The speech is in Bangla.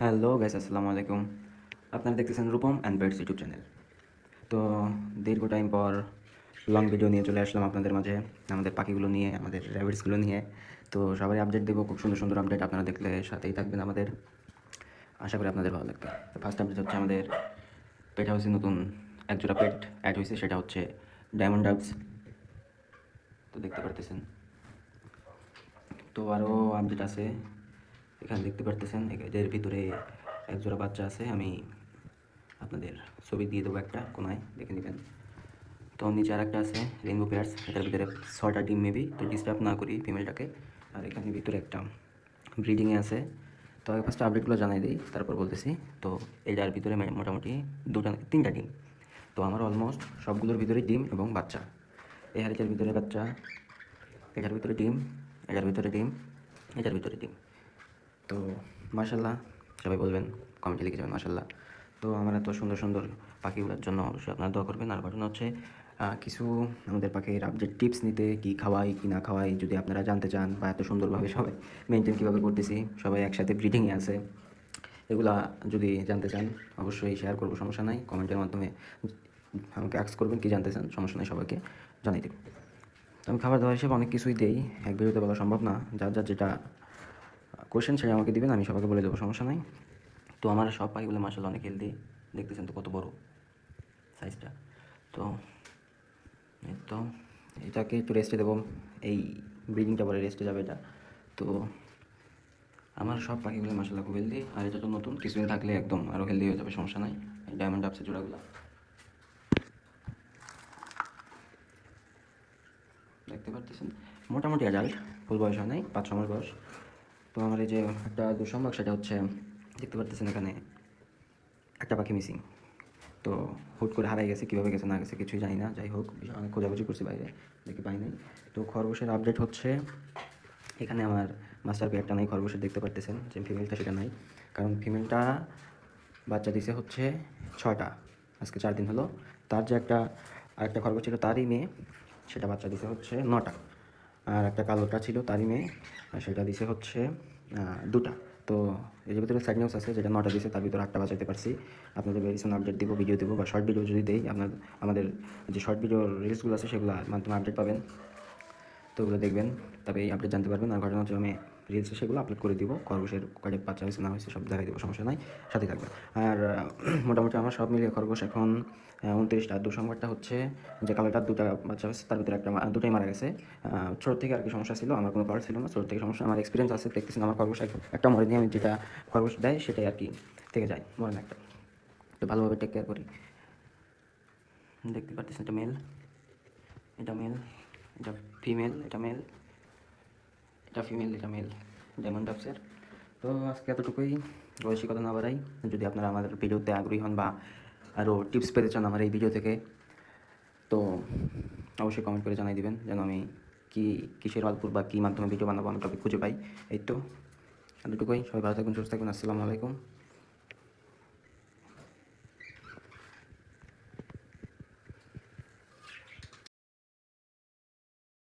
হ্যালো গাইস, আসসালামু আলাইকুম। আপনারা দেখতেছেন Rupam and birds YouTube channel. তো দীর্ঘ টাইম পর লং ভিডিও নিয়ে চলে আসলাম আপনাদের মাঝে, আমাদের পাখিগুলো নিয়ে, আমাদের র্যাবিটসগুলো নিয়ে। তো সবাই আপডেট দেবো, খুব সুন্দর সুন্দর আপডেট। আপনারা দেখলে সাথেই থাকবেন আমাদের, আশা করি আপনাদের ভালো লাগবে। তো ফার্স্ট আপডেট হচ্ছে আমাদের পেট হাউসে নতুন এক জোড়া পেট অ্যাড হয়েছে, সেটা হচ্ছে ডায়মন্ড ডাবস। তো দেখতে পারতেছেন। তো আরও আপডেট আছে, এখানে দেখতে পারতেছেন। এদের ভিতরে এক জোড়া বাচ্চা আছে, আমি আপনাদের ছবি দিয়ে দেবো, একটা কোনায় দেখে নেবেন। তো নিচে আর একটা আছে রেইনবো পেয়ার্স, এটার ভিতরে 6টা ডিম মেবি, তো ডিস্টার্ব না করি ফিমেলটাকে। আর এখানে ভিতরে একটা ব্রিডিংয়ে আছে। তো আগে ফার্স্টে আপডেটগুলো জানাই দিই, তারপর বলতেছি। তো এটার ভিতরে মোটামুটি 3টা ডিম। তো আমার অলমোস্ট সবগুলোর ভিতরে ডিম এবং বাচ্চা। এই হারিকের ভিতরে বাচ্চা, এটার ভিতরে ডিম, এটার ভিতরে ডিম, এটার ভিতরে ডিম। তো মাশাল্লাহ, সবাই বলবেন, কমেন্টে লিখে যাবেন মাশাল্লাহ। তো আমার এত সুন্দর সুন্দর পাখিগুলোর জন্য অবশ্যই আপনারা দোয়া করবেন। আর ঘটনা হচ্ছে কিছু আমাদের পাখির আপডেট টিপস নিতে, কী খাওয়াই কী না খাওয়াই, যদি আপনারা জানতে চান, বা এত সুন্দরভাবে সবাই মেনটেন কীভাবে করতেছি, সবাই একসাথে ব্রিডিংয়ে আছে, এগুলা যদি জানতে চান অবশ্যই শেয়ার করবো, সমস্যা নাই। কমেন্টের মাধ্যমে আমাকে অ্যাক্স করবেন, কী জানতে চান, সমস্যা নাই, সবাইকে জানিয়ে দেবো। তো আমি খাবার দাবার হিসেবে অনেক কিছুই দেই, এক ভিডিওতে বলা সম্ভব না। যার যার যেটা কোয়েশ্চেন সেটা আমাকে দিবেন, আমি সবাইকে বলে দেবো, সমস্যা নাই। তো আমার সব পাখিগুলো মাশাআল্লাহ অনেক হেলদি, দেখতেছেন তো কত বড় সাইজটা। তো এই তো এটাকে একটু রেস্টে দেবো, এই ব্রিডিংটা পরে রেস্টে যাবে এটা। তো আমার সব পাখিগুলো মাশাআল্লাহ খুব হেলদি, আর এটা তো নতুন, কিছুদিন থাকলে একদম আরও হেলদি হয়ে যাবে, সমস্যা নাই। এই ডায়মন্ড ডাবসের জোড়াগুলো দেখতে পারতেছেন, মোটামুটি অ্যাডাল্ট, ফুল বয়স হয় নাই, 5-6 মাস বয়স। তো আমার এই যে একটা দুঃসংবাদ, সেটা হচ্ছে দেখতে পারতেছেন এখানে একটা পাখি মিসিং। তো হুট করে হারাই গেছে, কীভাবে গেছে না গেছে কিছুই জানি না। যাই হোক, অনেক খোঁজাখুঁজি করছি বাইরে, দেখি পাই নাই। তো খরগোশের আপডেট হচ্ছে, এখানে আমার মাস্টার পেয়ারটা নাই, খরগোশের দেখতে পারতেছেন যে ফিমেলটা সেটা নাই। কারণ ফিমেলটা বাচ্চা দিছে হচ্ছে 6টা, আজকে 4 দিন হলো। তার যে আরেকটা খরগোশ ছিল তারই মেয়ে, সেটা বাচ্চা দিছে হচ্ছে 9টা। আর একটা কালোটা ছিল তারই মেয়ে, আর সেটা দিছে হচ্ছে 2টা। তো এর ভিতরে সাইড নিউজ আছে, যেটা 9টা দিছে তার ভিতরে 8টা বাঁচাতে পারছি। আপনাদের ভেরি সুন আপডেট দিব, ভিডিও দেবো, বা শর্ট ভিডিও যদি দেই, আমাদের যে শর্ট ভিডিওর রিলসগুলো আছে সেগুলো মাধ্যমে আপডেট পাবেন। তো ওগুলো দেখবেন, তবে এই আপডেট জানতে পারবেন। আর ঘটনা হচ্ছে আমি রিলসে সেগুলো আপলোড করে দিব, খরগোশের কয়েক বাচ্চা হয়েছে না হয়েছে সব দেখাই দেবো, সমস্যা নাই, সাথে থাকবে। আর মোটামুটি আমার সব মিলিয়ে খরগোশ এখন 29টা। দুঃসংবাদটা হচ্ছে যে কালোটার 2টা বাচ্চা হয়েছে, তার ভিতরে দুটোই মারা গেছে। ছোটোর থেকে আর কি সমস্যা ছিল, আমার কোনো পাওয়ার ছিল না, ছোটোর থেকে সমস্যা, আমার এক্সপিরিয়েন্স আছে, দেখতেছেন আমার খরগোশ একটা মরেনি, আমি যেটা খরগোশ দেয় সেটাই আর কি থেকে যায়, মরে না একটা। তো ভালোভাবে টেক কেয়ার করি। দেখতে পাচ্ছেন এটা মেল, এটা মেল, এটা ফিমেল, এটা মেল, এটা ফিমেল, এটা মেল, ডায়মন্ড ডাবসের। তো আজকে এতটুকুই, বয়সী কথা না বাড়াই। যদি আপনারা আমাদের ভিডিওতে আগ্রহী হন বা আরও টিপস পেতে চান আমার এই ভিডিও থেকে, তো অবশ্যই কমেন্ট করে জানিয়ে দিবেন, যেন আমি কিসের মাধ্যমে বা কী মাধ্যমে ভিডিও বানাবো, আমি টপিক খুঁজে পাই। এই তো এতটুকুই, সবাই ভালো থাকবেন, সুস্থ থাকবেন, আসসালামু আলাইকুম।